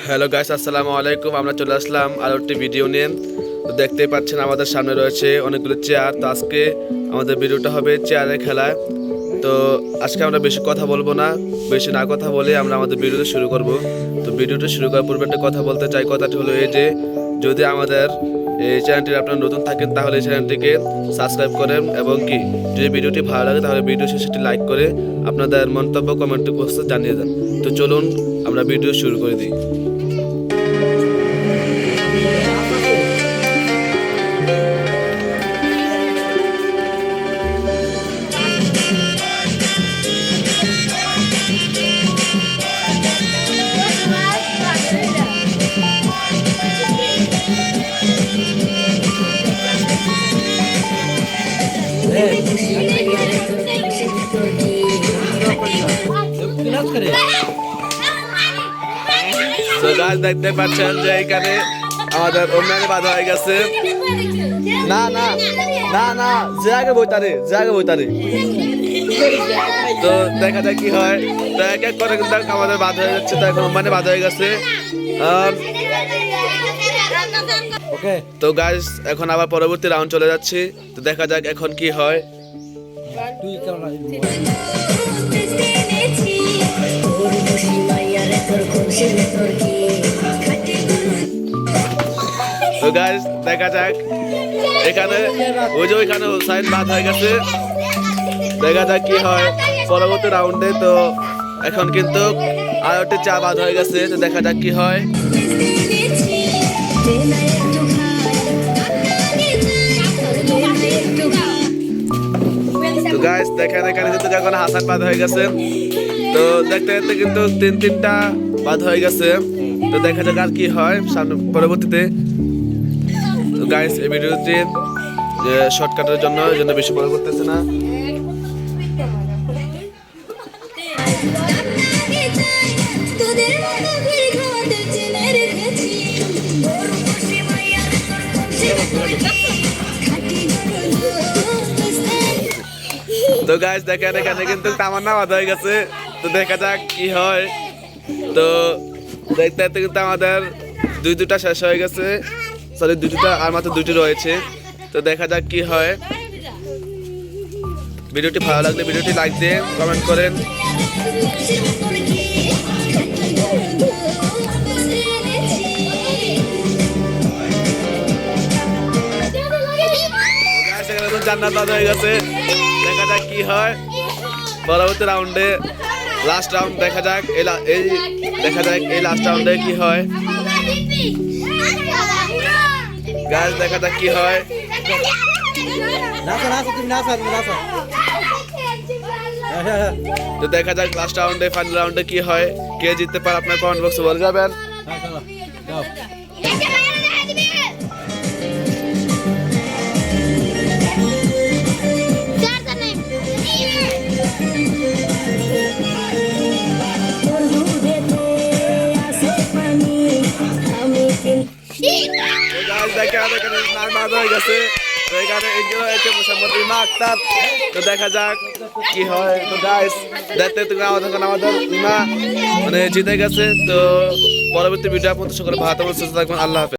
Hello guys, আসসালামু আলাইকুম। আমরা চলে আসলাম আরও একটি ভিডিও নিয়ে। তো দেখতেই পাচ্ছেন আমাদের সামনে রয়েছে অনেকগুলো চেয়ার। তো আজকে আমাদের ভিডিওটা হবে চেয়ারের খেলায়। তো আজকে আমরা বেশি কথা বলবো না, বেশি না কথা বলে আমরা আমাদের ভিডিওটা শুরু করব। তো ভিডিওটা শুরু করার পূর্বে একটা কথা বলতে চাই। কথাটি হলো এই যে, যদি আমাদের এই চ্যানেলটি আপনারা নতুন থাকেন তাহলে এই চ্যানেলটিকে সাবস্ক্রাইব করেন, এবং কি যদি ভিডিওটি ভালো লাগে তাহলে ভিডিও শেষে লাইক করে আপনাদের মন্তব্য কমেন্ট বক্সে জানিয়ে দেন। তো চলুন আমরা ভিডিও শুরু করে দিই। তো গাছ দেখতে পাচ্ছেন যে এখানে আমাদের অন্যান্য বাধা হয়ে গেছে। না না না না, যে আগে বইতারে, যে আগে বইতারে। তো দেখা যাক কি হয়। তো এক এক করে কিন্তু আমাদের বাধা হয়ে যাচ্ছে। তো এখন মানে বাধা হয়ে গেছে। তো গাইস এখন আবার পরবর্তী রাউন্ড চলে যাচ্ছে। তো দেখা যাক এখন কি হয়। তো গাইস দেখা যাক, এখানে ওই যে ওইখানে সাইড বাদ হয়ে গেছে। দেখা যাক কি হয় পরবর্তী রাউন্ডে। তো এখন কিন্তু আর একটা চা বাদ হয়ে গেছে। তো দেখা যাক কি হয়। তো গাইস দেখেন এখানে কিন্তু এখন হাসান বাদ হয়ে গেছে। তো দেখতে দেখতে কিন্তু তিনটা বাদ হয়ে গেছে। তো দেখা যাক আর কি হয় সামনে পরবর্তীতে। তো গাইস এই ভিডিওটি শর্টকাটের জন্য বেশি বড় করতেছে না। তো গাইস দেখেন এখানে কিন্তু তামান্না বাদ হয়ে গেছে। তো দেখা যাক কি হয়। তো দেখতে দেখতে কিন্তু আমাদের দুইটা শেষ হয়ে গেছে। সরি দুইটা আর মাত্র দুইটি রয়েছে। তো দেখা যাক কি হয়। ভিডিওটি ভালো লাগলে ভিডিওটি লাইক দিয়ে কমেন্ট করেন। জান্নাত বাদ হয়ে গেছে। দেখা যাক কি হয় পরবর্তী রাউন্ডে। লাস্ট রাউন্ড দেখা যাক এই লাস্ট রাউন্ডে কি হয়। গাইস দেখা যাক কি হয়। তো দেখা যাক লাস্ট রাউন্ডে, ফাইনাল রাউন্ডে কি হয়, কে জিততে পারে আপনার কমেন্ট বক্সে বলে যাবেন। তো দেখা যাক কি হয়। তো গাইস দেখতে আমাদের ইমা মানে জিতে গেছে। তো পরবর্তী ভিডিও আপনাদের সকলে ভালো থাকবেন, সুস্থ থাকবেন। আল্লাহ হাফেজ।